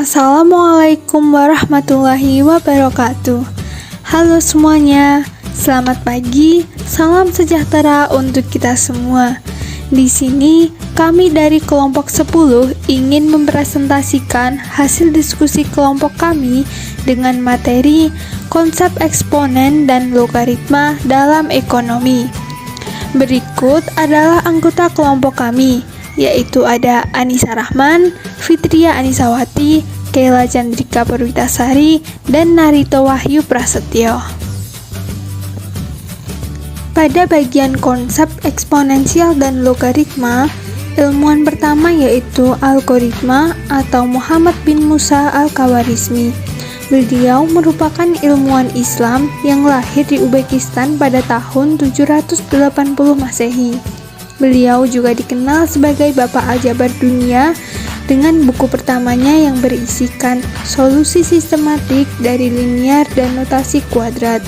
Assalamualaikum warahmatullahi wabarakatuh. Halo semuanya, selamat pagi, salam sejahtera untuk kita semua. Di sini, kami dari kelompok 10 ingin mempresentasikan hasil diskusi kelompok kami dengan materi konsep eksponen dan logaritma dalam ekonomi. Berikut adalah anggota kelompok kami, yaitu ada Anissa Rahman, Fitria Anisawati, Kayla Chandrika Perwitasari, dan Narito Wahyu Prasetyo. Pada bagian konsep eksponensial dan logaritma, ilmuwan pertama yaitu algoritma atau Muhammad bin Musa al-Khawarizmi. Beliau merupakan ilmuwan Islam yang lahir di Uzbekistan pada tahun 780 Masehi. Beliau juga dikenal sebagai Bapak Aljabar Dunia dengan buku pertamanya yang berisikan solusi sistematik dari linier dan notasi kuadrat.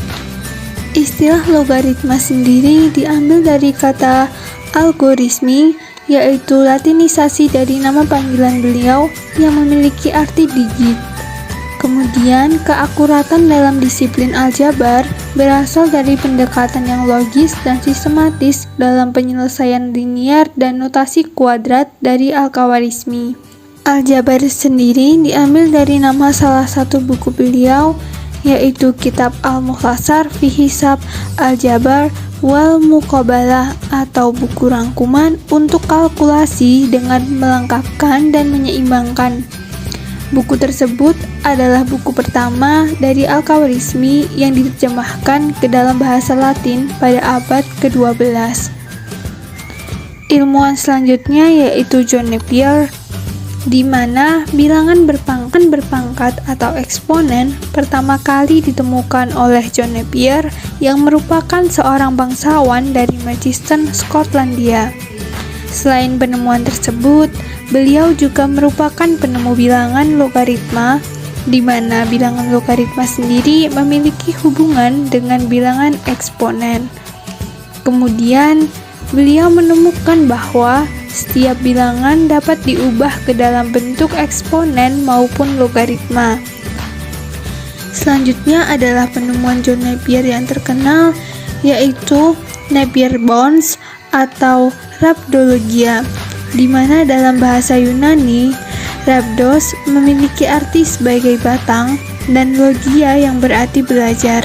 Istilah logaritma sendiri diambil dari kata algorismi, yaitu latinisasi dari nama panggilan beliau yang memiliki arti digit. Kemudian, keakuratan dalam disiplin aljabar berasal dari pendekatan yang logis dan sistematis dalam penyelesaian linier dan notasi kuadrat dari Al-Khawarizmi. Aljabar sendiri diambil dari nama salah satu buku beliau, yaitu Kitab Al-Mukhtasar fi Hisab Al-Jabar wal Muqabalah atau buku rangkuman untuk kalkulasi dengan melengkapkan dan menyeimbangkan. Buku tersebut adalah buku pertama dari Al-Khawarizmi yang diterjemahkan ke dalam bahasa Latin pada abad ke-12. Ilmuwan selanjutnya yaitu John Napier, di mana bilangan berpangkat atau eksponen pertama kali ditemukan oleh John Napier yang merupakan seorang bangsawan dari Manchester, Skotlandia. Selain penemuan tersebut, beliau juga merupakan penemu bilangan logaritma, di mana bilangan logaritma sendiri memiliki hubungan dengan bilangan eksponen. Kemudian, beliau menemukan bahwa setiap bilangan dapat diubah ke dalam bentuk eksponen maupun logaritma. Selanjutnya adalah penemuan John Napier yang terkenal, yaitu Napier-Bones atau Rhabdologia, di mana dalam bahasa Yunani, rhabdos memiliki arti sebagai batang dan logia yang berarti belajar.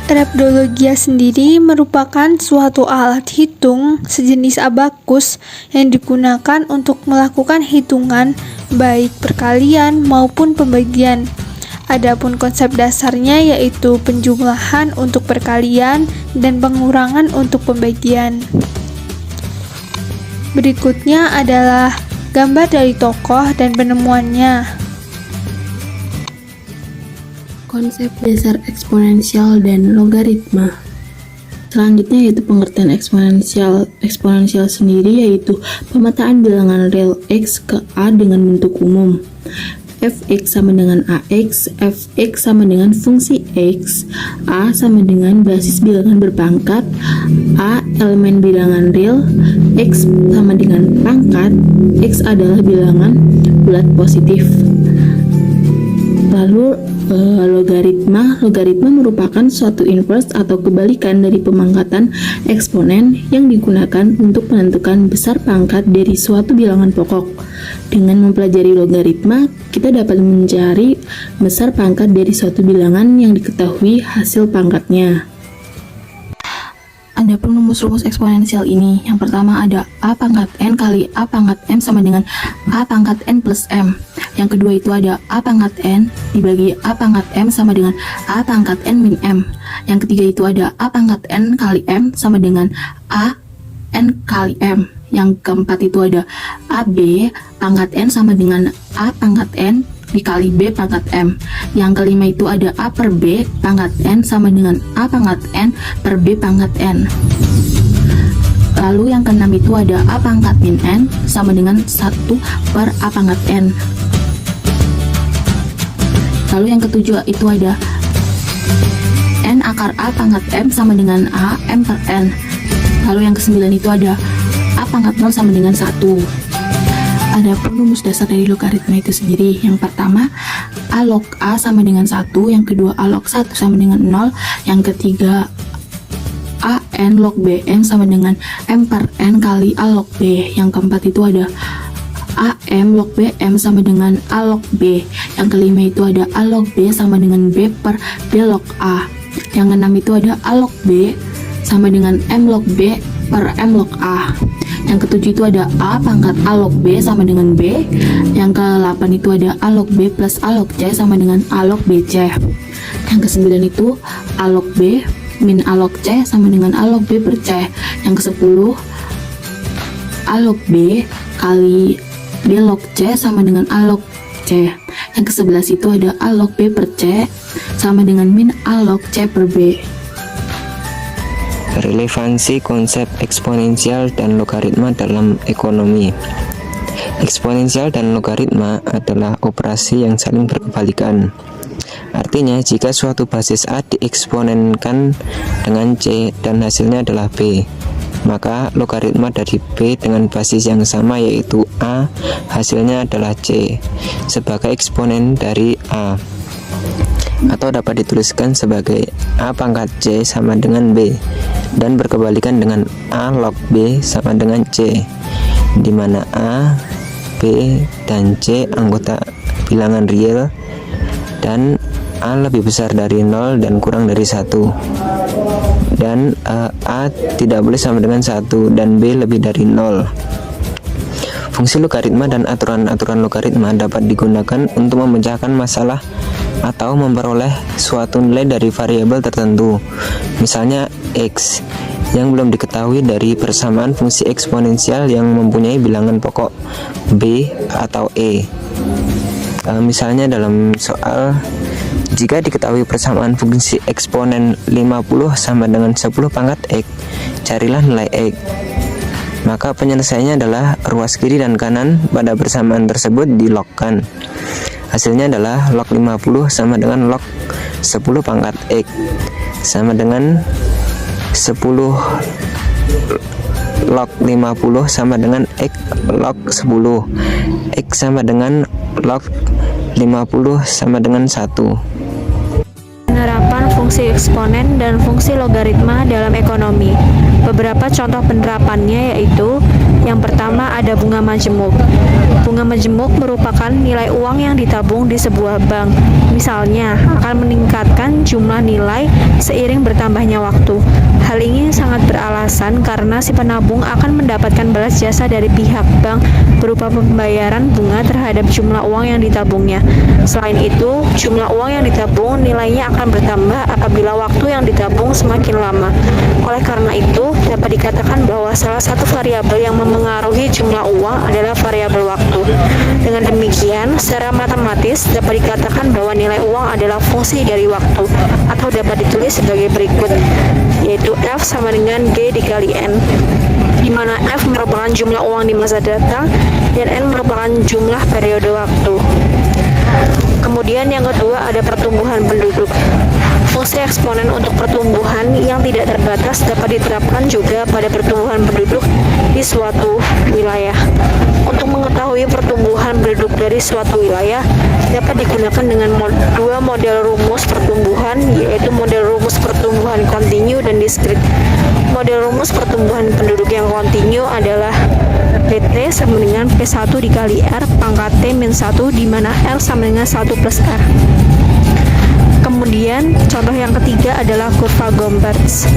Rhabdologia sendiri merupakan suatu alat hitung sejenis abakus yang digunakan untuk melakukan hitungan baik perkalian maupun pembagian. Adapun konsep dasarnya yaitu penjumlahan untuk perkalian dan pengurangan untuk pembagian. Berikutnya adalah gambar dari tokoh dan penemuannya. Konsep dasar eksponensial dan logaritma. Selanjutnya yaitu pengertian eksponensial. Eksponensial sendiri yaitu pemetaan bilangan real x ke a dengan bentuk umum. Fx sama dengan ax, fx sama dengan fungsi x, a sama dengan basis bilangan berpangkat, a elemen bilangan real, x sama dengan pangkat, x adalah bilangan bulat positif. Lalu logaritma merupakan suatu inverse atau kebalikan dari pemangkatan eksponen yang digunakan untuk menentukan besar pangkat dari suatu bilangan pokok. Dengan mempelajari logaritma, kita dapat mencari besar pangkat dari suatu bilangan yang diketahui hasil pangkatnya. Ada rumus-rumus eksponensial ini. Yang pertama ada a pangkat n kali a pangkat m sama dengan a pangkat n plus m. Yang kedua itu ada a pangkat n dibagi a pangkat m sama dengan a pangkat n min m. Yang ketiga itu ada a pangkat n kali m sama dengan a n kali m. Yang keempat itu ada ab pangkat n sama dengan a pangkat n dikali b pangkat m. Yang kelima itu ada a per b pangkat n sama dengan a pangkat n per b pangkat n. Lalu yang keenam itu ada a pangkat min n sama dengan 1 per a pangkat n. Lalu yang ketujuh itu ada n akar a pangkat m sama dengan a m per n. Lalu yang kesembilan itu ada a pangkat 0 sama dengan 1. Adapun rumus dasar dari logaritma itu sendiri, yang pertama A log A sama dengan 1, yang kedua A log 1 sama dengan 0, yang ketiga A n log B n sama dengan M per n kali A log B, yang keempat itu ada A m log B m sama dengan A log B, yang kelima itu ada A log B sama dengan B per B log A, yang keenam itu ada A log B sama dengan M log B per M log A, yang ketujuh itu ada A pangkat A log B sama dengan B, yang ke-8 itu ada A log B plus A log C sama dengan A log BC, yang ke-9 itu A log B min A log C sama dengan A log B per C, yang ke-10 A log B kali B log C sama dengan A log C, yang ke-11 itu ada A log B per C sama dengan min A log C per B. Relevansi konsep eksponensial dan logaritma dalam ekonomi. Eksponensial dan logaritma adalah operasi yang saling berkebalikan. Artinya, jika suatu basis A dieksponenkan dengan C dan hasilnya adalah B, maka logaritma dari B dengan basis yang sama yaitu A, hasilnya adalah C, sebagai eksponen dari A. Atau dapat dituliskan sebagai A pangkat C sama dengan B, dan berkebalikan dengan A log B sama dengan C, di mana A, B, dan C anggota bilangan real, dan A lebih besar dari 0 dan kurang dari 1, dan A tidak boleh sama dengan 1 dan B lebih dari 0. Fungsi logaritma dan aturan-aturan logaritma dapat digunakan untuk memecahkan masalah atau memperoleh suatu nilai dari variabel tertentu, misalnya X, yang belum diketahui dari persamaan fungsi eksponensial yang mempunyai bilangan pokok B atau E. Misalnya dalam soal, jika diketahui persamaan fungsi eksponen 50 sama dengan 10 pangkat X, carilah nilai X. Maka penyelesaiannya adalah ruas kiri dan kanan pada persamaan tersebut dilogkan. Hasilnya adalah log 50 sama dengan log 10 pangkat X sama dengan 10 log 50 sama dengan X log 10. X sama dengan log 50 sama dengan 1. Penerapan fungsi eksponen dan fungsi logaritma dalam ekonomi. Beberapa contoh penerapannya yaitu yang pertama ada bunga majemuk. Bunga majemuk merupakan nilai uang yang ditabung di sebuah bank. Misalnya, akan meningkatkan jumlah nilai seiring bertambahnya waktu. Hal ini sangat beralasan karena si penabung akan mendapatkan balas jasa dari pihak bank berupa pembayaran bunga terhadap jumlah uang yang ditabungnya. Selain itu, jumlah uang yang ditabung nilainya akan bertambah apabila waktu yang ditabung semakin lama. Oleh karena itu, dapat dikatakan bahwa salah satu variabel yang memengaruhi jumlah uang adalah variabel waktu. Dengan demikian, secara matematis dapat dikatakan bahwa nilai uang adalah fungsi dari waktu, atau dapat ditulis sebagai berikut, yaitu F sama dengan G dikali N, di mana F merupakan jumlah uang di masa datang dan N merupakan jumlah periode waktu. Kemudian yang kedua ada pertumbuhan penduduk. Fungsi eksponen untuk pertumbuhan yang tidak terbatas dapat diterapkan juga pada pertumbuhan penduduk di suatu wilayah. Untuk mengetahui pertumbuhan penduduk dari suatu wilayah dapat digunakan dengan dua model rumus pertumbuhan, yaitu model rumus pertumbuhan kontinu dan diskrit. Model rumus pertumbuhan penduduk yang kontinu adalah PT sama dengan P1 dikali R pangkat T min 1, di mana R sama dengan 1 plus R. Kemudian contoh yang ketiga adalah kurva Gompertz.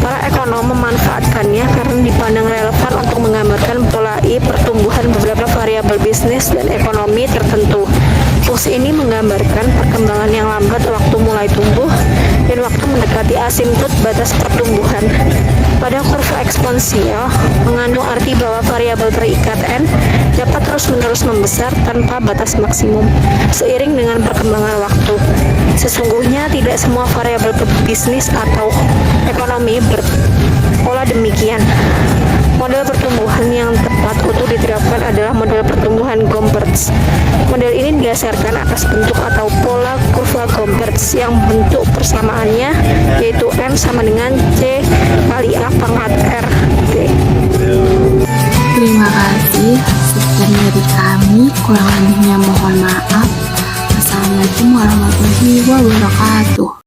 Para ekonom memanfaatkannya karena dipandang relevan untuk menggambarkan pola pertumbuhan beberapa variabel bisnis dan ekonomi tertentu. Fungsi ini menggambarkan perkembangan yang lambat waktu mulai tumbuh dan waktu mendekati asimptot batas pertumbuhan. Pada kurva eksponensial mengandung arti bahwa variabel terikat N dapat terus-menerus membesar tanpa batas maksimum seiring dengan perkembangan waktu. Sesungguhnya tidak semua variabel bisnis atau ekonomi berpola demikian. Model pertumbuhan yang tepat untuk diterapkan adalah model pertumbuhan Gompertz. Model ini didasarkan atas bentuk atau pola kurva Gompertz yang bentuk persamaannya yaitu N sama dengan C kali A pangkat R. Terima kasih. Sekian dari kami, kurang lebihnya mohon maaf. Assalamualaikum warahmatullahi wabarakatuh.